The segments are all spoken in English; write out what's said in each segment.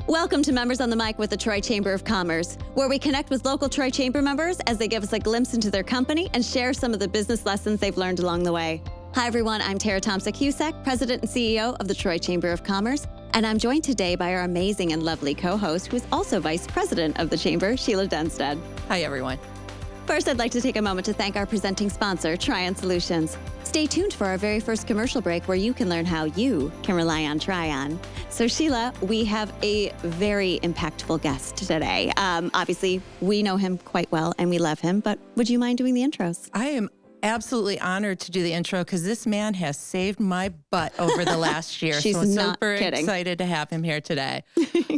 Welcome to Members on the Mic with the Troy Chamber of Commerce, where we connect with local Troy Chamber members as they give us a glimpse into their company and share some of the business lessons they've learned along the way. Hi, everyone. I'm Tara Tomczyk-Husak, President and CEO of the Troy Chamber of Commerce, and I'm joined today by our amazing and lovely co-host, who is also Vice President of the Chamber, Sheila Denstead. Hi, everyone. First, I'd like to take a moment to thank our presenting sponsor, Trion Solutions. Stay tuned for our very first commercial break where you can learn how you can rely on Trion. So, Sheila, we have a very impactful guest today. Obviously, we know him quite well and we love him, but would you mind doing the intros? I am absolutely honored to do the intro because this man has saved my butt over the last year. She's so I'm not super kidding. excited to have him here today.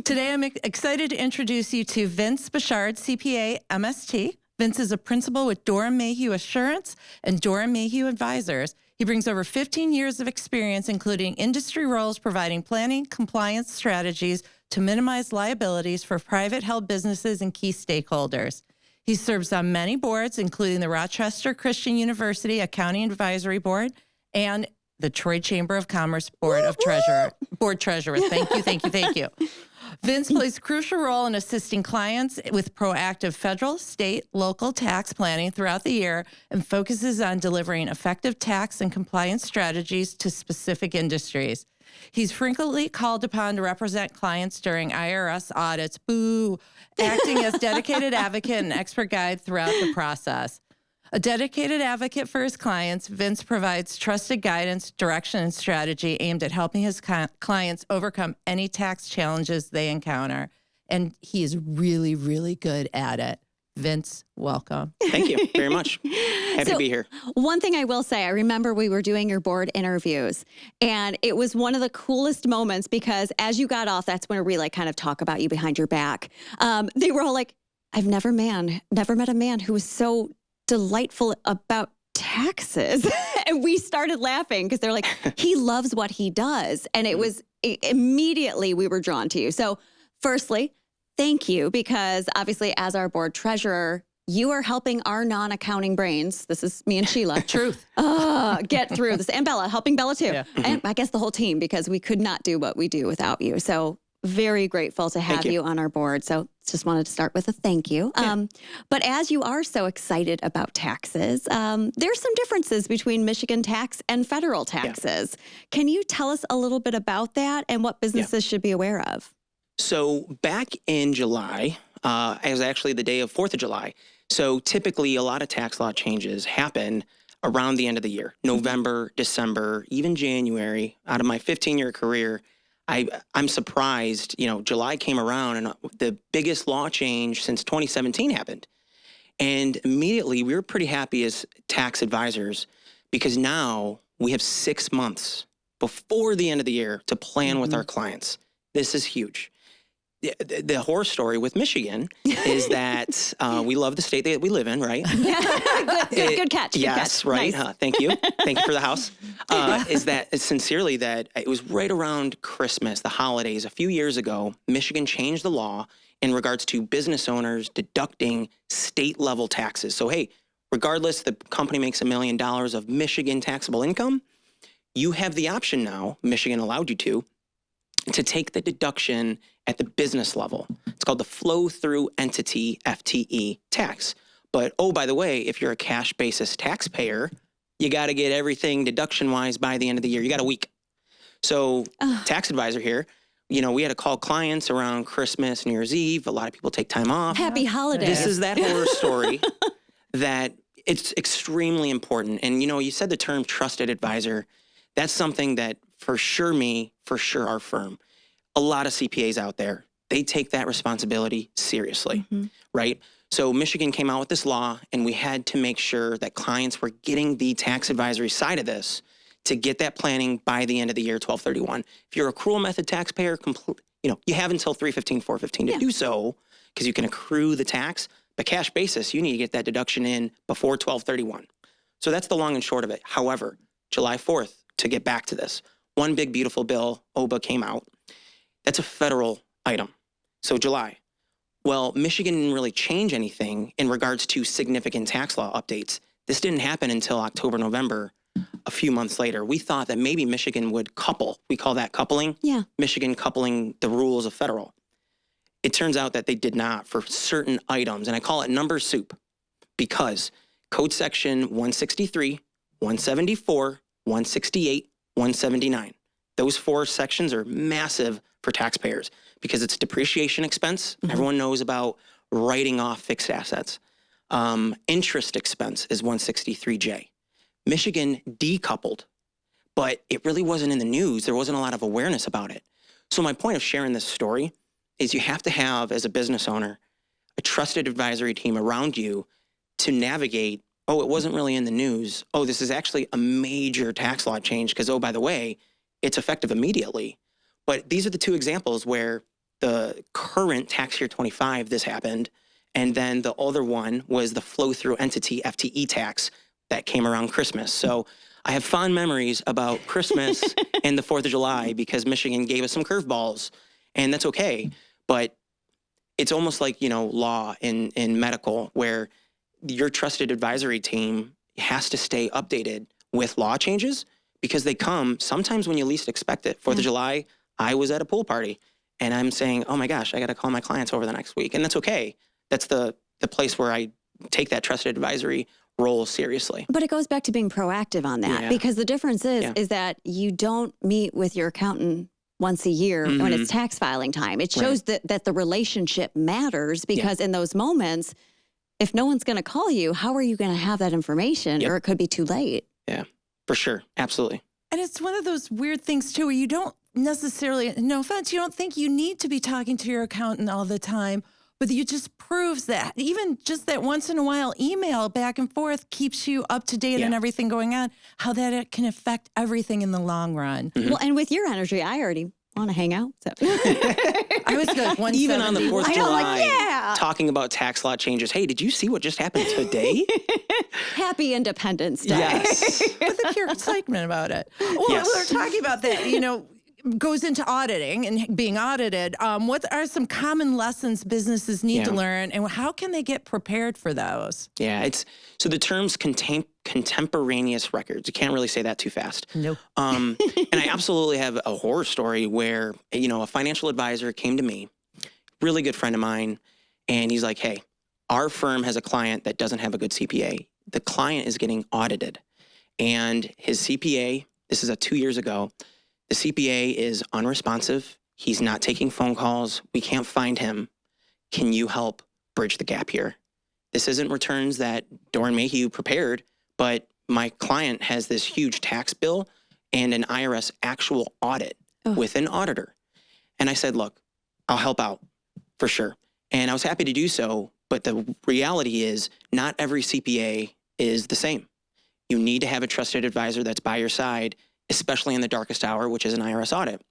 Today, I'm excited to introduce you to Vince Bechard, CPA, MST. Vince is a principal with Doeren Mayhew Assurance and Doeren Mayhew Advisors. He brings over 15 years of experience, including industry roles providing planning, compliance strategies to minimize liabilities for private held businesses and key stakeholders. He serves on many boards, including the Rochester Christian University Accounting Advisory Board and the Troy Chamber of Commerce Board Treasurer. Thank you. Vince plays a crucial role in assisting clients with proactive federal, state, local tax planning throughout the year and focuses on delivering effective tax and compliance strategies to specific industries. He's frequently called upon to represent clients during IRS audits, acting as dedicated advocate and expert guide throughout the process. A dedicated advocate for his clients, Vince provides trusted guidance, direction, and strategy aimed at helping his clients overcome any tax challenges they encounter. And he is really, really good at it. Vince, welcome. Thank you very much. Happy to be here. One thing I will say, I remember we were doing your board interviews, and it was one of the coolest moments because as you got off, that's when we kind of talk about you behind your back. They were all like, I've never met a man who was so delightful about taxes. And we started laughing because they're like, he loves what he does. And it was immediately we were drawn to you. So firstly, thank you, because obviously as our board treasurer, you are helping our non-accounting brains. This is me and Sheila. Truth. Get through this. And Bella, helping Bella too. Yeah. And I guess the whole team, because we could not do what we do without you. So very grateful to have you on our board. So just wanted to start with a thank you. Yeah. But as you are so excited about taxes, there's some differences between Michigan tax and federal taxes. Can you tell us a little bit about that and what businesses should be aware of? So back in July, it was actually the day of 4th of July. So typically a lot of tax law changes happen around the end of the year, November, December, even January. Out of my 15-year career, I'm surprised, July came around and the biggest law change since 2017 happened. And immediately we were pretty happy as tax advisors because now we have 6 months before the end of the year to plan with our clients. This is huge. The horror story with Michigan is that we love the state that we live in, right? Good catch. Yes, good catch. right. Nice. Thank you. Thank you for the house. Is that sincerely that it was right around Christmas, the holidays, a few years ago, Michigan changed the law in regards to business owners deducting state level taxes. So, hey, regardless, the company makes $1 million of Michigan taxable income, you have the option now, Michigan allowed you to take the deduction at the business level. It's called the flow-through entity, FTE, tax. But, oh, by the way, if you're a cash basis taxpayer, you got to get everything deduction-wise by the end of the year. You got a week. So tax advisor here, we had to call clients around Christmas, New Year's Eve. A lot of people take time off. Happy holidays. This is that horror story that it's extremely important. And, you said the term trusted advisor. That's something that for sure our firm, a lot of CPAs out there, they take that responsibility seriously, right? So Michigan came out with this law and we had to make sure that clients were getting the tax advisory side of this to get that planning by the end of the year, 12/31. If you're a accrual method taxpayer, you have until 3/15, 4/15 to do so because you can accrue the tax, but cash basis, you need to get that deduction in before 12/31. So that's the long and short of it. However, July 4th, to get back to this, one big beautiful bill, OBA, came out. That's a federal item. So July. Well, Michigan didn't really change anything in regards to significant tax law updates. This didn't happen until October, November, a few months later. We thought that maybe Michigan would couple. We call that coupling. Yeah. Michigan coupling the rules of federal. It turns out that they did not for certain items. And I call it number soup because code section 163, 174, 168, 179. Those 4 sections are massive for taxpayers because it's depreciation expense. Everyone knows about writing off fixed assets. Interest expense is 163J. Michigan decoupled, but it really wasn't in the news. There wasn't a lot of awareness about it. So my point of sharing this story is you have to have, as a business owner, a trusted advisory team around you to navigate, oh, it wasn't really in the news. Oh, this is actually a major tax law change because, oh, by the way, it's effective immediately. But these are the 2 examples where the current tax year 25, this happened. And then the other one was the flow-through entity FTE tax that came around Christmas. So I have fond memories about Christmas and the 4th of July because Michigan gave us some curveballs, and that's okay. But it's almost like, law in medical where your trusted advisory team has to stay updated with law changes because they come sometimes when you least expect it. 4th of July, I was at a pool party and I'm saying, oh my gosh, I got to call my clients over the next week. And that's okay. That's the place where I take that trusted advisory role seriously. But it goes back to being proactive on that because the difference is that you don't meet with your accountant once a year when it's tax filing time. It shows that the relationship matters because in those moments, if no one's going to call you, how are you going to have that information? Or it could be too late. Yeah, for sure. Absolutely. And it's one of those weird things too, where you don't necessarily, no offense, you don't think you need to be talking to your accountant all the time, but it just proves that even just that once in a while email back and forth keeps you up to date on everything going on, how that it can affect everything in the long run. Well, and with your energy, I already want to hang out. So. I was like even on the 4th of July, yeah. talking about tax law changes. Hey, did you see what just happened today? Happy Independence Day. Yes. With a pure excitement about it. Well, we're talking about that, goes into auditing and being audited. What are some common lessons businesses need to learn, and how can they get prepared for those? Yeah, so the terms contemporaneous records. You can't really say that too fast. Nope. And I absolutely have a horror story where, a financial advisor came to me, really good friend of mine, and he's like, hey, our firm has a client that doesn't have a good CPA. The client is getting audited, and his CPA, this is 2 years ago, the CPA is unresponsive. He's not taking phone calls. We can't find him. Can you help bridge the gap here? This isn't returns that Doeren Mayhew prepared, but my client has this huge tax bill and an IRS actual audit with an auditor. And I said, look, I'll help out for sure. And I was happy to do so. But the reality is not every CPA is the same. You need to have a trusted advisor that's by your side, especially in the darkest hour, which is an IRS audit.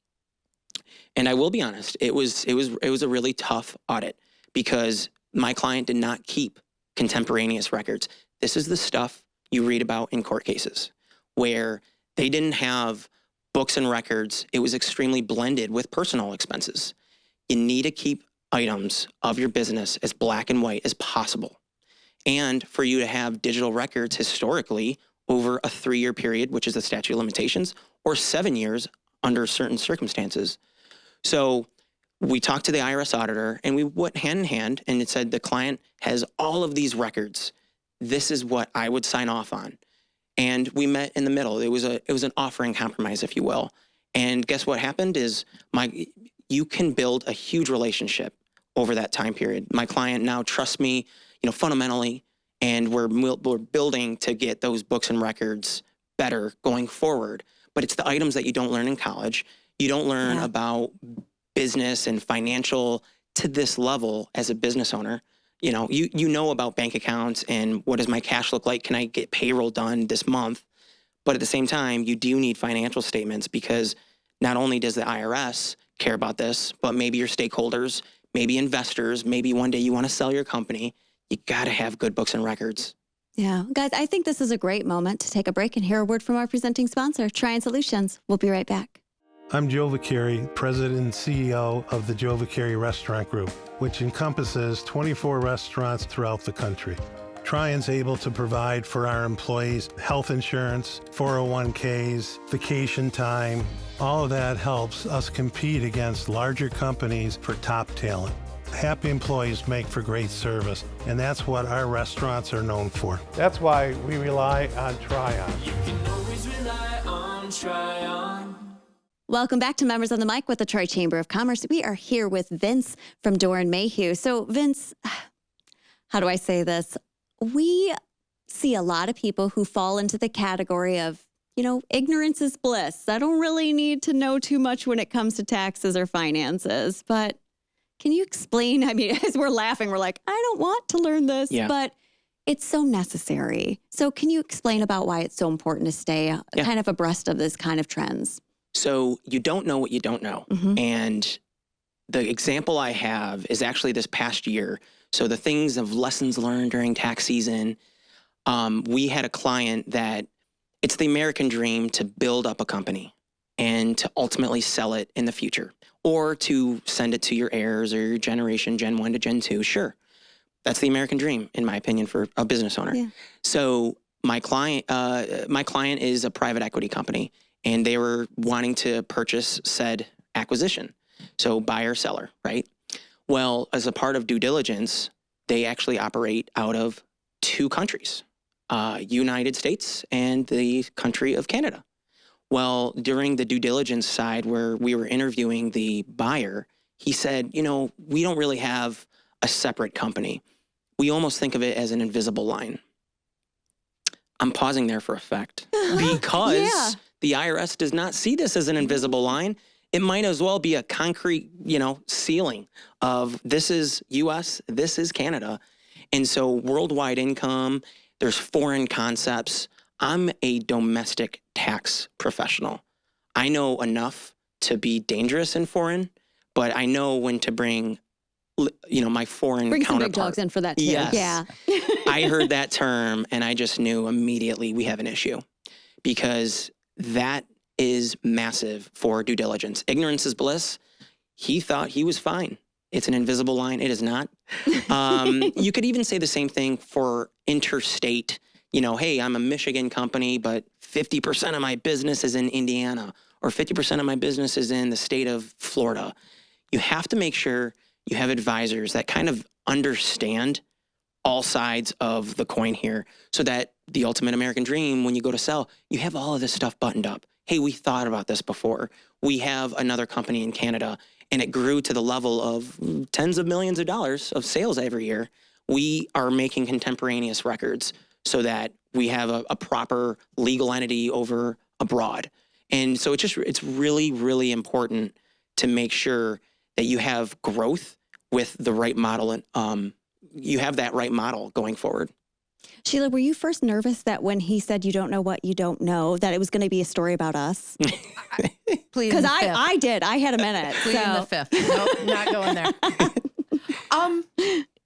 And I will be honest, it was a really tough audit because my client did not keep contemporaneous records. This is the stuff you read about in court cases where they didn't have books and records. It was extremely blended with personal expenses. You need to keep items of your business as black and white as possible. And for you to have digital records historically over a 3-year period, which is the statute of limitations, or 7 years under certain circumstances. So we talked to the IRS auditor and we went hand in hand and it said the client has all of these records. This is what I would sign off on. And we met in the middle. It was an offering compromise, if you will. And guess what happened is you can build a huge relationship over that time period. My client now trusts me, fundamentally, and we're building to get those books and records better going forward. But it's the items that you don't learn in college. You don't learn about business and financial to this level as a business owner. You know about bank accounts and what does my cash look like? Can I get payroll done this month? But at the same time, you do need financial statements because not only does the IRS care about this, but maybe your stakeholders, maybe investors, maybe one day you want to sell your company. You got to have good books and records. Yeah. Guys, I think this is a great moment to take a break and hear a word from our presenting sponsor, Trion Solutions. We'll be right back. I'm Joe Vicari, President and CEO of the Joe Vicari Restaurant Group, which encompasses 24 restaurants throughout the country. Trion's able to provide for our employees health insurance, 401ks, vacation time. All of that helps us compete against larger companies for top talent. Happy employees make for great service, and that's what our restaurants are known for. That's why we rely on Trion. You can always rely on Trion. Welcome back to Members on the Mic with the Troy Chamber of Commerce. We are here with Vince from Doeren Mayhew. So Vince, how do I say this? We see a lot of people who fall into the category of, ignorance is bliss. I don't really need to know too much when it comes to taxes or finances. But can you explain? I mean, as we're laughing, we're like, I don't want to learn this, but it's so necessary. So can you explain about why it's so important to stay kind of abreast of this kind of trends? So you don't know what you don't know. And the example I have is actually this past year. So the things of lessons learned during tax season, we had a client that it's the American dream to build up a company and to ultimately sell it in the future, or to send it to your heirs or your generation, Gen 1 to Gen 2. Sure. That's the American dream, in my opinion, for a business owner. Yeah. So my client is a private equity company, and they were wanting to purchase said acquisition. So buyer, seller, right? Well, as a part of due diligence, they actually operate out of two countries, United States and the country of Canada. Well, during the due diligence side where we were interviewing the buyer, he said, we don't really have a separate company. We almost think of it as an invisible line. I'm pausing there for effect because the IRS does not see this as an invisible line. It might as well be a concrete, ceiling of this is US, this is Canada. And so worldwide income, there's foreign concepts. I'm a domestic tax professional. I know enough to be dangerous in foreign, but I know when to bring, my foreign Bring counterpart. some big dogs in for that too. Yes. Yeah. I heard that term and I just knew immediately we have an issue, because that is massive for due diligence. Ignorance is bliss. He thought he was fine. It's an invisible line. It is not. You could even say the same thing for interstate. Hey, I'm a Michigan company, but 50% of my business is in Indiana, or 50% of my business is in the state of Florida. You have to make sure you have advisors that kind of understand all sides of the coin here, so that the ultimate American dream, when you go to sell, you have all of this stuff buttoned up. Hey, we thought about this before. We have another company in Canada, and it grew to the level of tens of millions of dollars of sales every year. We are making contemporaneous records so that we have a proper legal entity over abroad. And so it's really, really important to make sure that you have growth with the right model, and you have that right model going forward. Sheila, were you first nervous that when he said you don't know what you don't know, that it was going to be a story about us? Because I did. I had a minute. Plead in the fifth. Nope, not going there.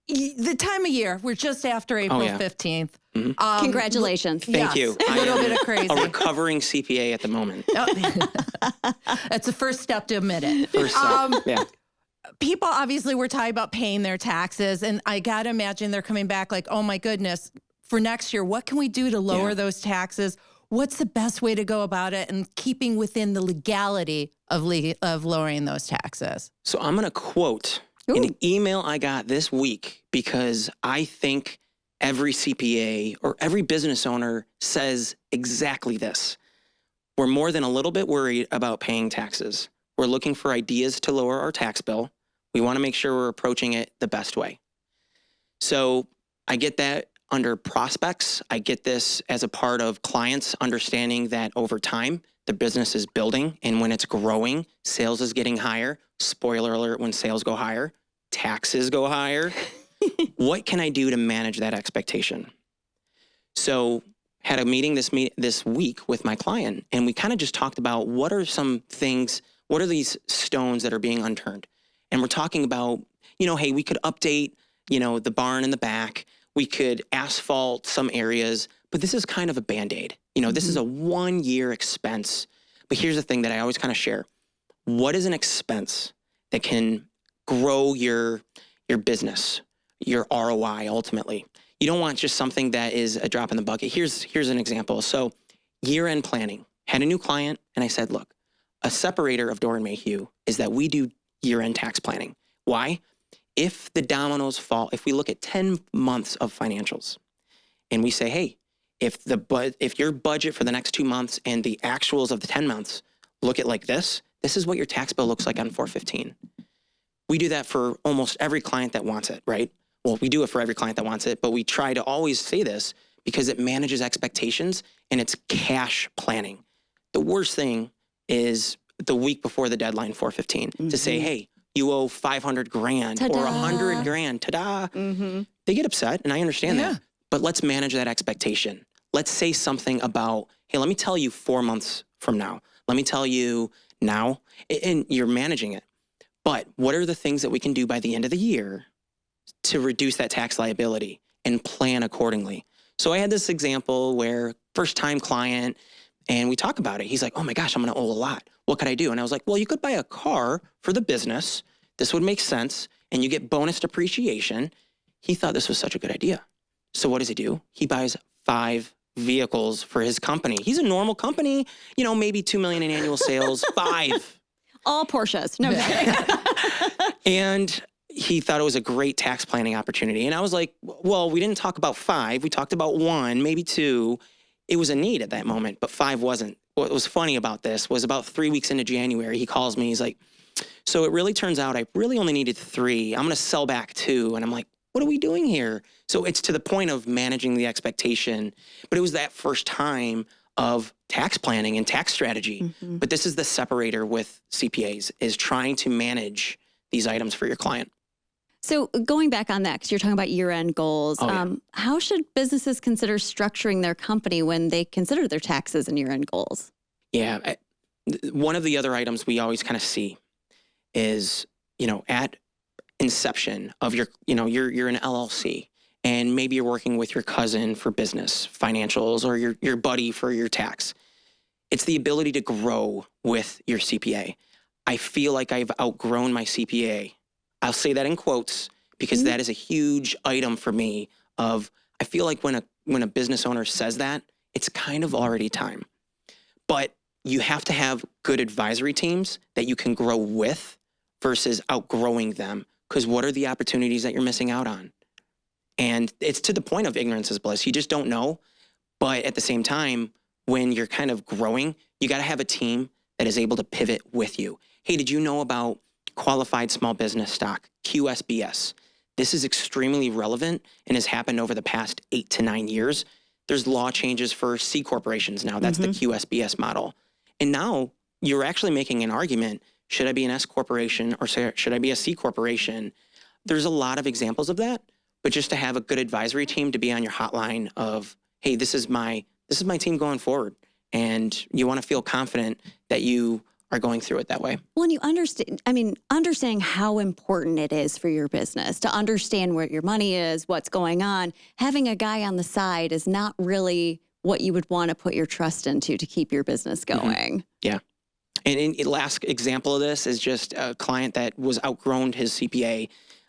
The time of year, we're just after April 15th. Mm-hmm. Congratulations. Thank you. A little bit of crazy. A recovering CPA at the moment. That's the first step to admit it. First step, People obviously were talking about paying their taxes, and I got to imagine they're coming back like, oh my goodness, for next year, what can we do to lower those taxes? What's the best way to go about it and keeping within the legality of lowering those taxes? So I'm going to quote an email I got this week, because I think every CPA or every business owner says exactly this. We're more than a little bit worried about paying taxes. We're looking for ideas to lower our tax bill. We want to make sure we're approaching it the best way. So I get that under prospects. I get this as a part of clients understanding that over time, the business is building, and when it's growing, sales is getting higher. Spoiler alert, when sales go higher, taxes go higher. What can I do to manage that expectation? So had a meeting this week with my client, and we kind of just talked about what are some things, what are these stones that are being unturned? And we're talking about, hey, we could update, the barn in the back. We could asphalt some areas, but this is kind of a Band-Aid. This is a 1-year expense. But here's the thing that I always kind of share. What is an expense that can grow your business, your ROI ultimately? You don't want just something that is a drop in the bucket. Here's an example. So year-end planning. Had a new client, and I said, look, a separator of Doeren Mayhew is that we do year-end tax planning. Why? if the dominoes fall, if we look at 10 months of financials and we say, hey, if your budget for the next 2 months and the actuals of the 10 months look at like this is what your tax bill looks like on 415. We do that for almost every client that wants it, right? Well, we do it for every client that wants it, but we try to always say this because it manages expectations and it's cash planning. The worst thing is the week before the deadline, 415, to say, hey, you owe 500 grand Ta-da. or 100 grand, ta-da. They get upset, and I understand that. But let's manage that expectation. Let's say something about, hey, let me tell you 4 months from now. Let me tell you now, and you're managing it. But what are the things that we can do by the end of the year to reduce that tax liability and plan accordingly? So I had this example where first-time client, and we talk about it. He's like, oh my gosh, I'm going to owe a lot. What could I do? And I was like, well, you could buy a car for the business. This would make sense. And you get bonus depreciation. He thought this was such a good idea. So what does he do? He buys 5 vehicles for his company. He's a normal company, maybe 2 million in annual sales, 5. All Porsches. No, And he thought it was a great tax planning opportunity. And I was like, well, we didn't talk about 5. We talked about 1, maybe 2. It was a need at that moment, but 5 wasn't. What was funny about this was about 3 weeks into January, he calls me. He's like, so it really turns out I really only needed 3. I'm going to sell back 2. And I'm like, what are we doing here? So it's to the point of managing the expectation. But it was that first time of tax planning and tax strategy. But this is the separator with CPAs, is trying to manage these items for your client. So going back on that, because you're talking about year-end goals, how should businesses consider structuring their company when they consider their taxes and year-end goals? Yeah. One of the other items we always kind of see is, at inception of you're an LLC, and maybe you're working with your cousin for business financials or your buddy for your tax. It's the ability to grow with your CPA. I feel like I've outgrown my CPA. I'll say that in quotes because that is a huge item for me of, I feel like when a business owner says that, it's kind of already time. But you have to have good advisory teams that you can grow with versus outgrowing them. Because what are the opportunities that you're missing out on? And it's to the point of ignorance is bliss. You just don't know. But at the same time, when you're kind of growing, you got to have a team that is able to pivot with you. Hey, did you know about qualified small business stock, QSBS? This is extremely relevant and has happened over the past 8 to 9 years. There's law changes for C corporations now. That's the QSBS model. And now you're actually making an argument. Should I be an S corporation or should I be a C corporation? There's a lot of examples of that, but just to have a good advisory team to be on your hotline of, hey, this is my team going forward. And you want to feel confident that you are going through it that way. Well, and you understanding how important it is for your business to understand where your money is, what's going on. Having a guy on the side is not really what you would want to put your trust into to keep your business going. Yeah. And the last example of this is just a client that was outgrown his CPA.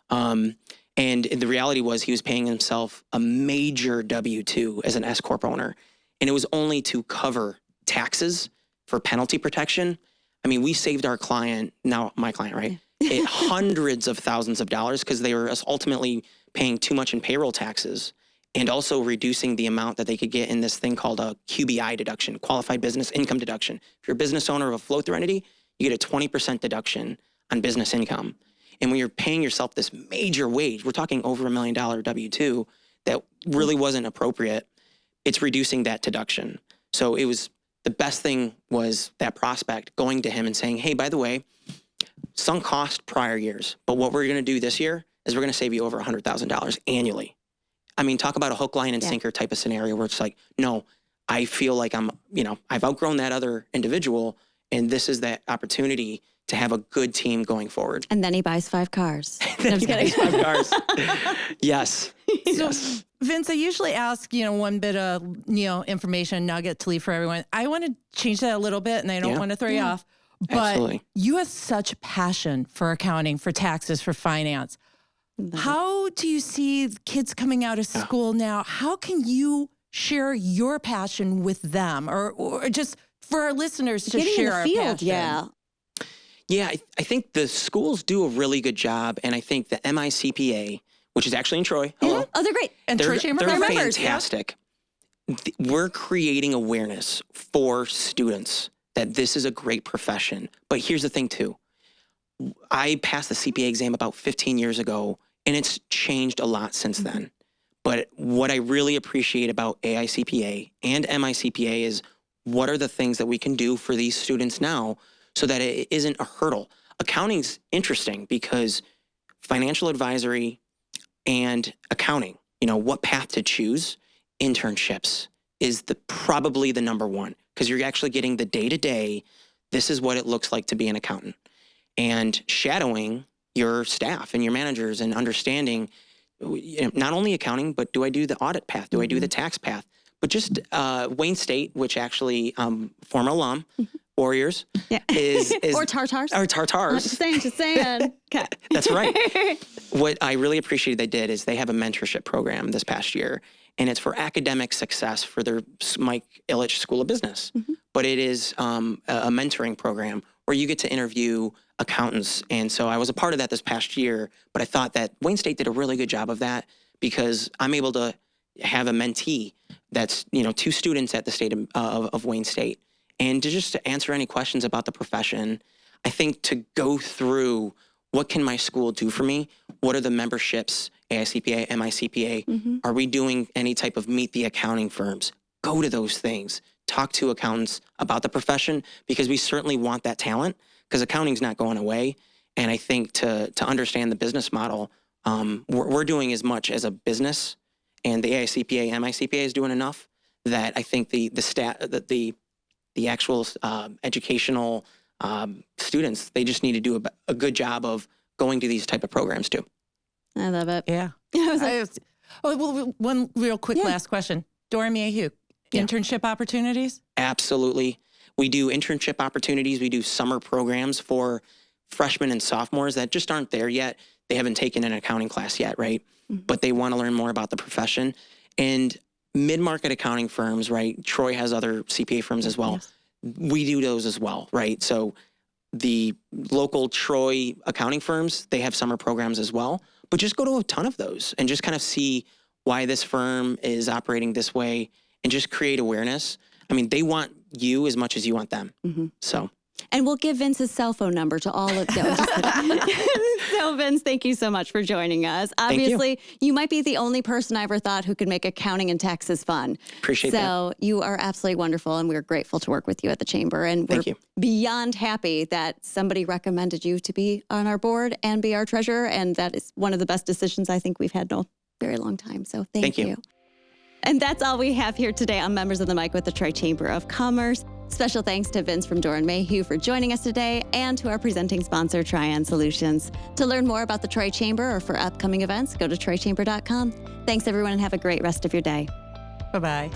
And the reality was he was paying himself a major W-2 as an S-Corp owner. And it was only to cover taxes for penalty protection. I mean, we saved our client, now my client, right? Hundreds of thousands of dollars because they were ultimately paying too much in payroll taxes and also reducing the amount that they could get in this thing called a QBI deduction, qualified business income deduction. If you're a business owner of a flow-through entity, you get a 20% deduction on business income. And when you're paying yourself this major wage, we're talking over $1 million W-2 that really wasn't appropriate, it's reducing that deduction. So it was, the best thing was that prospect going to him and saying, hey, by the way, sunk cost prior years, but what we're going to do this year is we're going to save you over $100,000 annually. I mean, talk about a hook, line, and sinker type of scenario where it's like, no, I feel like I've outgrown that other individual, and this is that opportunity to have a good team going forward. And then he buys 5 cars. Then he buys 5 cars. Yes. So, Vince, I usually ask, one bit of, information nugget to leave for everyone. I want to change that a little bit, and I don't want to throw you off. But Absolutely. You have such passion for accounting, for taxes, for finance. How do you see kids coming out of school now? How can you share your passion with them, or just for our listeners to Getting share in the our field, passion? Yeah, I think the schools do a really good job. And I think the MICPA, which is actually in Troy, hello, Oh, they're great. And Troy Chamber they're members, yeah. fantastic. We're creating awareness for students that this is a great profession. But here's the thing too. I passed the CPA exam about 15 years ago, and it's changed a lot since then. But what I really appreciate about AICPA and MICPA is what are the things that we can do for these students now so that it isn't a hurdle. Accounting's interesting because financial advisory and accounting, what path to choose, internships is probably the number one because you're actually getting the day-to-day, this is what it looks like to be an accountant. And shadowing your staff and your managers and understanding not only accounting, but do I do the audit path? Do I do the tax path? But just Wayne State, which actually former alum, Warriors, is or Tartars. Or Tartars. Just saying. Okay. That's right. What I really appreciate they did is they have a mentorship program this past year, and it's for academic success for their Mike Ilitch School of Business. But it is a mentoring program where you get to interview accountants. And so I was a part of that this past year, but I thought that Wayne State did a really good job of that because I'm able to have a mentee that's, 2 students at the state of Wayne State. And to answer any questions about the profession, I think to go through what can my school do for me? What are the memberships, AICPA, MICPA? Are we doing any type of meet the accounting firms? Go to those things. Talk to accountants about the profession because we certainly want that talent because accounting's not going away. And I think to understand the business model, we're doing as much as a business, and the AICPA, MICPA is doing enough that I think the actual educational students, they just need to do a good job of going to these type of programs too. I love it. Yeah. One real quick last question. Doeren Mayhew, internship opportunities? Absolutely. We do internship opportunities. We do summer programs for freshmen and sophomores that just aren't there yet. They haven't taken an accounting class yet, right? But they want to learn more about the profession. And mid-market accounting firms, right? Troy has other CPA firms as well. Yes. We do those as well, right? So the local Troy accounting firms, they have summer programs as well. But just go to a ton of those and just kind of see why this firm is operating this way and just create awareness. I mean, they want you as much as you want them. So. And we'll give Vince's cell phone number to all of them. So, Vince, thank you so much for joining us. Obviously, you might be the only person I ever thought who could make accounting and taxes fun. Appreciate that. So you are absolutely wonderful, and we're grateful to work with you at the Chamber. And we're beyond happy that somebody recommended you to be on our board and be our treasurer. And that is one of the best decisions I think we've had in a very long time. So thank you. And that's all we have here today on Members of the Mic with the Troy Chamber of Commerce. Special thanks to Vince from Doeren Mayhew for joining us today and to our presenting sponsor, Trion Solutions. To learn more about the Troy Chamber or for upcoming events, go to troychamber.com. Thanks, everyone, and have a great rest of your day. Bye-bye.